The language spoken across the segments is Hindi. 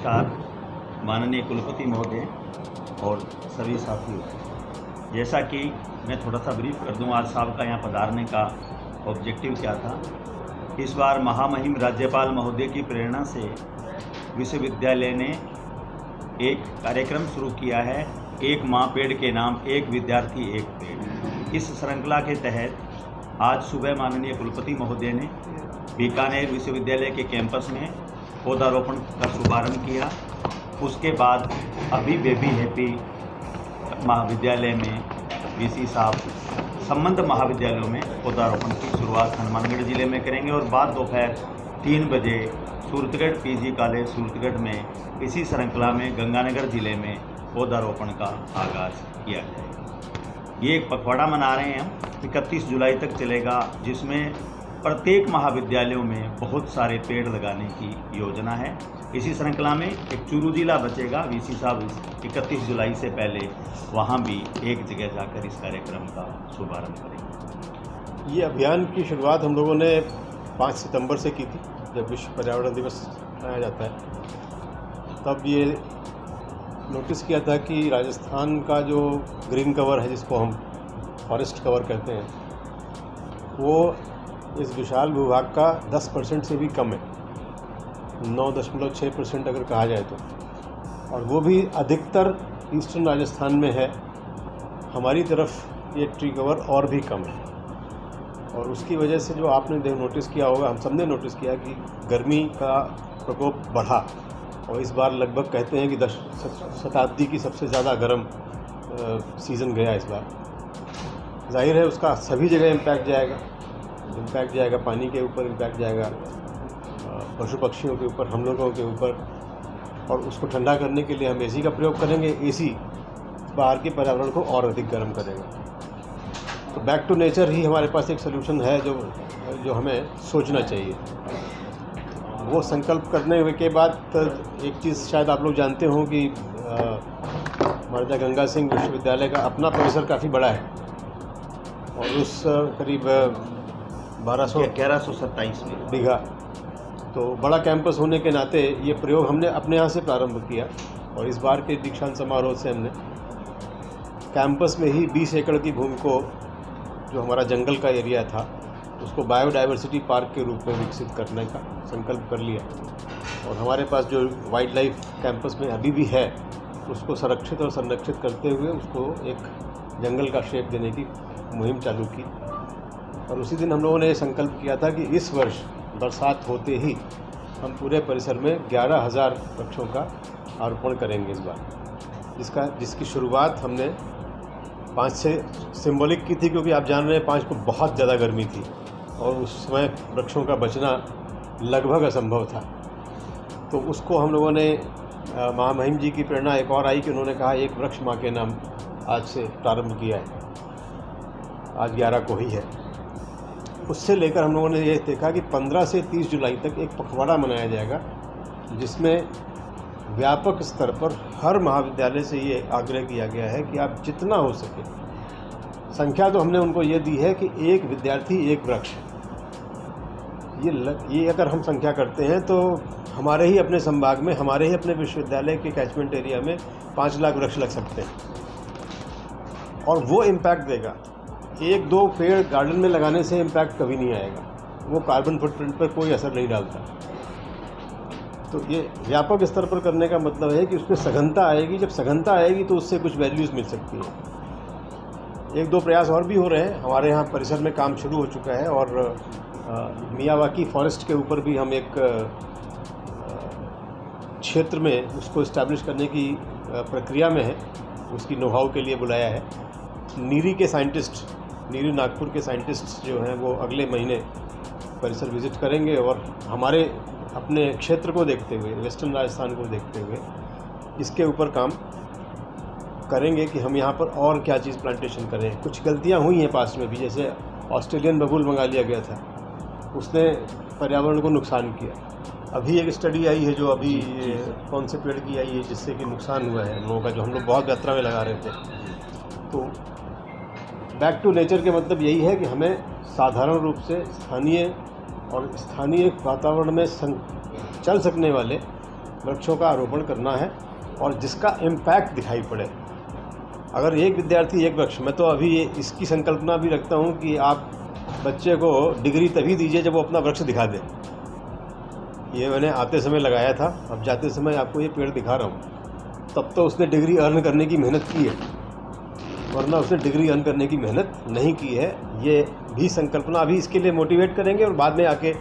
नमस्कार माननीय कुलपति महोदय और सभी साथियों। जैसा कि मैं थोड़ा सा ब्रीफ कर दूं, आज साहब का यहाँ पधारने का ऑब्जेक्टिव क्या था। इस बार महामहिम राज्यपाल महोदय की प्रेरणा से विश्वविद्यालय ने एक कार्यक्रम शुरू किया है, एक माँ पेड़ के नाम, एक विद्यार्थी एक पेड़। इस श्रृंखला के तहत आज सुबह माननीय कुलपति महोदय ने बीकानेर विश्वविद्यालय के कैंपस में पौधारोपण का शुभारंभ किया। उसके बाद अभी बेबी हैप्पी महाविद्यालय में वीसी साहब संबंध महाविद्यालयों में पौधारोपण की शुरुआत हनुमानगढ़ जिले में करेंगे और बाद दोपहर 3 बजे सूरतगढ़ पीजी कॉलेज सूरतगढ़ में इसी श्रृंखला में गंगानगर जिले में पौधारोपण का आगाज़ किया जाएगा। ये एक पखवाड़ा मना रहे हैं हम, 31 जुलाई तक चलेगा, जिसमें प्रत्येक महाविद्यालयों में बहुत सारे पेड़ लगाने की योजना है। इसी श्रृंखला में एक चूरू जिला बचेगा, वीसी साहब 31 जुलाई से पहले वहाँ भी एक जगह जाकर इस कार्यक्रम का शुभारंभ करेंगे। ये अभियान की शुरुआत हम लोगों ने 5 सितंबर से की थी, जब विश्व पर्यावरण दिवस मनाया जाता है। तब ये नोटिस किया था कि राजस्थान का जो ग्रीन कवर है, जिसको हम फॉरेस्ट कवर कहते हैं, वो इस विशाल भूभाग का 10% से भी कम है, 9.6% अगर कहा जाए तो, और वो भी अधिकतर ईस्टर्न राजस्थान में है। हमारी तरफ ये ट्री कवर और भी कम है, और उसकी वजह से जो आपने नोटिस किया होगा, हम सब ने नोटिस किया कि गर्मी का प्रकोप बढ़ा, और इस बार लगभग कहते हैं कि 10 शताब्दी की सबसे ज़्यादा गर्म सीज़न गया इस बार। जाहिर है उसका सभी जगह इम्पैक्ट जाएगा, पानी के ऊपर इम्पैक्ट जाएगा, पशु पक्षियों के ऊपर, हम लोगों के ऊपर, और उसको ठंडा करने के लिए हम एसी का प्रयोग करेंगे। एसी बाहर के पर्यावरण को और अधिक गर्म करेगा। तो बैक टू नेचर ही हमारे पास एक सलूशन है जो हमें सोचना चाहिए। वो संकल्प करने के बाद एक चीज़ शायद आप लोग जानते हो कि महाराजा गंगा सिंह विश्वविद्यालय का अपना परिसर काफ़ी बड़ा है, और उस करीब 1127 बीघा, तो बड़ा कैंपस होने के नाते ये प्रयोग हमने अपने यहाँ से प्रारंभ किया। और इस बार के दीक्षांत समारोह से हमने कैंपस में ही 20 एकड़ की भूमि को, जो हमारा जंगल का एरिया था, उसको बायोडाइवर्सिटी पार्क के रूप में विकसित करने का संकल्प कर लिया। और हमारे पास जो वाइल्ड लाइफ कैंपस में अभी भी है, उसको संरक्षित और संरक्षित करते हुए उसको एक जंगल का शेप देने की मुहिम चालू की। और उसी दिन हम लोगों ने ये संकल्प किया था कि इस वर्ष बरसात होते ही हम पूरे परिसर में 11,000 वृक्षों का आरोपण करेंगे इस बार, जिसकी शुरुआत हमने 5 से सिंबॉलिक की थी, क्योंकि आप जान रहे हैं 5 को बहुत ज़्यादा गर्मी थी और उस समय वृक्षों का बचना लगभग असंभव था। तो उसको हम लोगों ने, महामहिम जी की प्रेरणा एक और आई कि उन्होंने कहा एक वृक्ष माँ के नाम आज से प्रारंभ किया है, आज 11 को ही है। उससे लेकर हम लोगों ने ये देखा कि 15 से 30 जुलाई तक एक पखवाड़ा मनाया जाएगा, जिसमें व्यापक स्तर पर हर महाविद्यालय से ये आग्रह किया गया है कि आप जितना हो सके, संख्या तो हमने उनको ये दी है कि एक विद्यार्थी एक वृक्ष। ये अगर हम संख्या करते हैं तो हमारे ही अपने संभाग में, हमारे ही अपने विश्वविद्यालय के कैचमेंट एरिया में 5 लाख वृक्ष लग सकते हैं, और वो इम्पैक्ट देगा। 1-2 पेड़ गार्डन में लगाने से इम्पैक्ट कभी नहीं आएगा, वो कार्बन फुटप्रिंट पर कोई असर नहीं डालता। तो ये व्यापक स्तर पर करने का मतलब है कि उसमें सघनता आएगी। जब सघनता आएगी तो उससे कुछ वैल्यूज़ मिल सकती है। 1-2 प्रयास और भी हो रहे हैं, हमारे यहाँ परिसर में काम शुरू हो चुका है, और मियावाकी फॉरेस्ट के ऊपर भी हम एक क्षेत्र में उसको इस्टेब्लिश करने की प्रक्रिया में है, उसकी नोहाउ के लिए बुलाया है। नीरी के साइंटिस्ट, नीरी नागपुर के साइंटिस्ट जो हैं, वो अगले महीने परिसर विज़िट करेंगे, और हमारे अपने क्षेत्र को देखते हुए, वेस्टर्न राजस्थान को देखते हुए इसके ऊपर काम करेंगे कि हम यहाँ पर और क्या चीज़ प्लांटेशन करें। कुछ गलतियाँ हुई हैं पास में भी, जैसे ऑस्ट्रेलियन बबूल मंगा लिया गया था, उसने पर्यावरण को नुकसान किया। अभी एक स्टडी आई है, जो अभी कौन से पेड़ की आई है जिससे कि नुकसान हुआ है लोगों का, जो हम लोग बहुत मात्रा में लगा रहे थे। तो बैक टू नेचर के मतलब यही है कि हमें साधारण रूप से स्थानीय वातावरण में चल सकने वाले वृक्षों का आरोपण करना है और जिसका इम्पैक्ट दिखाई पड़े। अगर एक विद्यार्थी एक वृक्ष, मैं तो अभी इसकी संकल्पना भी रखता हूँ कि आप बच्चे को डिग्री तभी दीजिए जब वो अपना वृक्ष दिखा दे। ये मैंने आते समय लगाया था, अब जाते समय आपको ये पेड़ दिखा रहा हूँ। तब तो उसने डिग्री अर्न करने की मेहनत की है, वरना उसने डिग्री अर्न करने की मेहनत नहीं की है। ये भी संकल्पना अभी इसके लिए मोटिवेट करेंगे और बाद में आके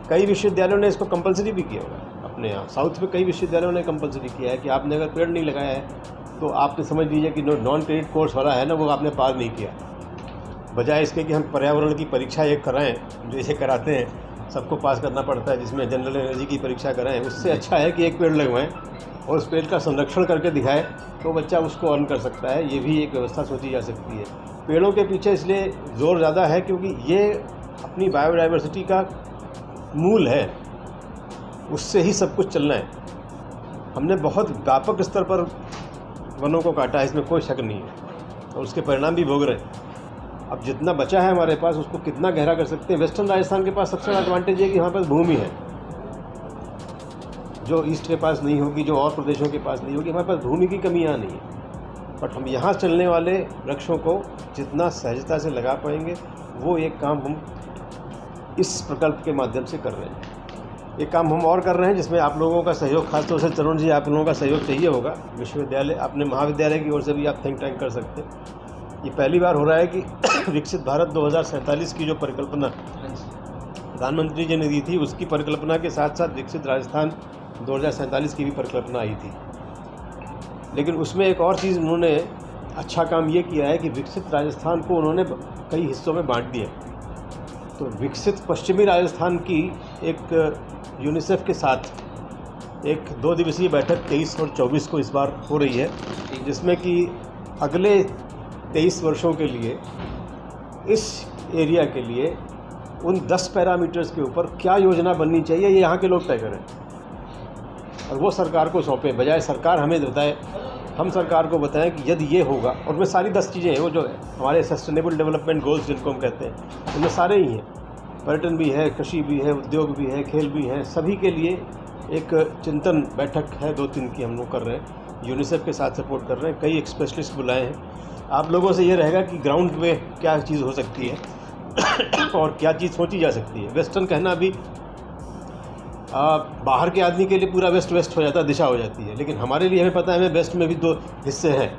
कई विश्वविद्यालयों ने इसको कंपलसरी भी किया होगा। अपने यहाँ साउथ में कई विश्वविद्यालयों ने कंपलसरी किया है कि आपने अगर पेड़ नहीं लगाया है तो आपने समझ लीजिए कि नॉन क्रेडिट कोर्स वाला है ना, वो आपने पार नहीं किया। बजाय इसके कि हम पर्यावरण की परीक्षा एक कराएं, जो इसे कराते हैं सबको पास करना पड़ता है, जिसमें जनरल एनर्जी की परीक्षा कराएं, उससे अच्छा है कि एक पेड़ लगवाएं और उस पेड़ का संरक्षण करके दिखाएं तो बच्चा उसको अर्न कर सकता है। ये भी एक व्यवस्था सोची जा सकती है। पेड़ों के पीछे इसलिए जोर ज़्यादा है क्योंकि ये अपनी बायोडाइवर्सिटी का मूल है, उससे ही सब कुछ चलना है। हमने बहुत व्यापक स्तर पर वनों को काटा है, इसमें कोई शक नहीं है, और उसके परिणाम भी भोग रहे हैं। अब जितना बचा है हमारे पास उसको कितना गहरा कर सकते हैं। वेस्टर्न राजस्थान के पास सबसे बड़ा एडवांटेज है कि हमारे पास भूमि है, जो ईस्ट के पास नहीं होगी, जो और प्रदेशों के पास नहीं होगी। हमारे पास भूमि की कमी यहाँ नहीं है, बट हम यहाँ चलने वाले वृक्षों को जितना सहजता से लगा पाएंगे, वो एक काम हम इस प्रकल्प के माध्यम से कर रहे हैं। एक काम हम और कर रहे हैं जिसमें आप लोगों का सहयोग, खासतौर से तरुण जी, आप लोगों का सहयोग चाहिए होगा। विश्वविद्यालय, अपने महाविद्यालय की ओर से भी आप थिंक टैंक कर सकते हैं। ये पहली बार हो रहा है कि विकसित भारत 2047 की जो परिकल्पना प्रधानमंत्री जी ने दी थी, उसकी परिकल्पना के साथ साथ विकसित राजस्थान 2047 की भी परिकल्पना आई थी। लेकिन उसमें एक और चीज़ उन्होंने अच्छा काम ये किया है कि विकसित राजस्थान को उन्होंने कई हिस्सों में बांट दिया। तो विकसित पश्चिमी राजस्थान की एक यूनिसेफ के साथ एक 2 दिवसीय बैठक 23 और 24 को इस बार हो रही है, जिसमें कि अगले 23 वर्षों के लिए इस एरिया के लिए उन 10 पैरामीटर्स के ऊपर क्या योजना बननी चाहिए, ये यहाँ के लोग तय करें और वो सरकार को सौंपें। बजाय सरकार हमें बताए, हम सरकार को बताएं कि यदि ये होगा, और उनमें सारी 10 चीज़ें हैं, वो जो हमारे सस्टेनेबल डेवलपमेंट गोल्स जिनको हम कहते हैं, उनमें सारे ही हैं। पर्यटन भी है, कृषि भी है, उद्योग भी है, खेल भी है, सभी के लिए एक चिंतन बैठक है 2-3 की हम लोग कर रहे हैं। यूनिसेफ के साथ सपोर्ट कर रहे हैं, कई स्पेशलिस्ट बुलाए हैं। आप लोगों से ये रहेगा कि ग्राउंड में क्या चीज़ हो सकती है और क्या चीज़ सोची जा सकती है। वेस्टर्न कहना भी बाहर के आदमी के लिए पूरा वेस्ट हो जाता है, दिशा हो जाती है, लेकिन हमारे लिए हमें पता है हमें वेस्ट में भी 2 हिस्से हैं।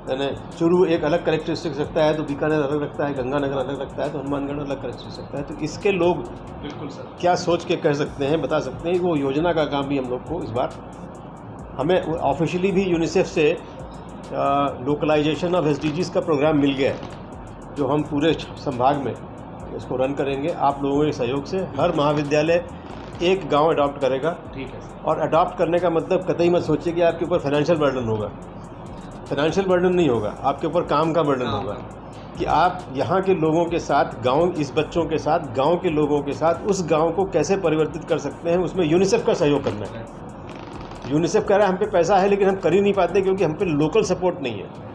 यानी चूरू एक अलग करेक्टरिस्टिक्स रखता है, तो बीकानेर अलग रखता है, गंगानगर अलग रखता है, तो हनुमानगढ़ अलग करेक्टरिस्टिक्स रखता है। तो इसके लोग बिल्कुल सर क्या सोच के कह सकते हैं, बता सकते हैं। वो योजना का काम भी हम लोग को इस बार हमें ऑफिशियली भी यूनिसेफ से लोकलाइजेशन ऑफ SDGs का प्रोग्राम मिल गया है, जो हम पूरे संभाग में इसको रन करेंगे। आप लोगों के सहयोग से हर महाविद्यालय एक गांव अडॉप्ट करेगा। ठीक है सर। और अडॉप्ट करने का मतलब कतई मत सोचिए कि आपके ऊपर फाइनेंशियल बर्डन होगा। फाइनेंशियल बर्डन नहीं होगा, आपके ऊपर काम का बर्डन होगा कि आप यहाँ के लोगों के साथ, गांव, इस बच्चों के साथ, गांव के लोगों के साथ उस गांव को कैसे परिवर्तित कर सकते हैं। उसमें यूनिसेफ का सहयोग करना है। यूनिसेफ कह रहा है हम पे पैसा है, लेकिन हम कर ही नहीं पाते क्योंकि हम पे लोकल सपोर्ट नहीं है।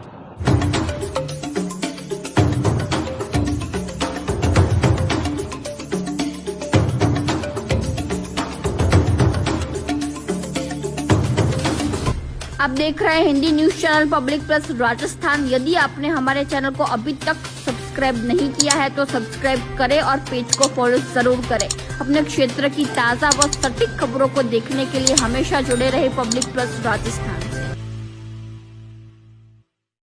आप देख रहे हैं Hindi news channel public plus Rajasthan. यदि आपने हमारे चैनल को अभी तक सब्सक्राइब नहीं किया है तो सब्सक्राइब करें और पेज को फॉलो जरूर करें। अपने क्षेत्र की ताज़ा व सटीक खबरों को देखने के लिए हमेशा जुड़े रहे पब्लिक प्लस राजस्थान।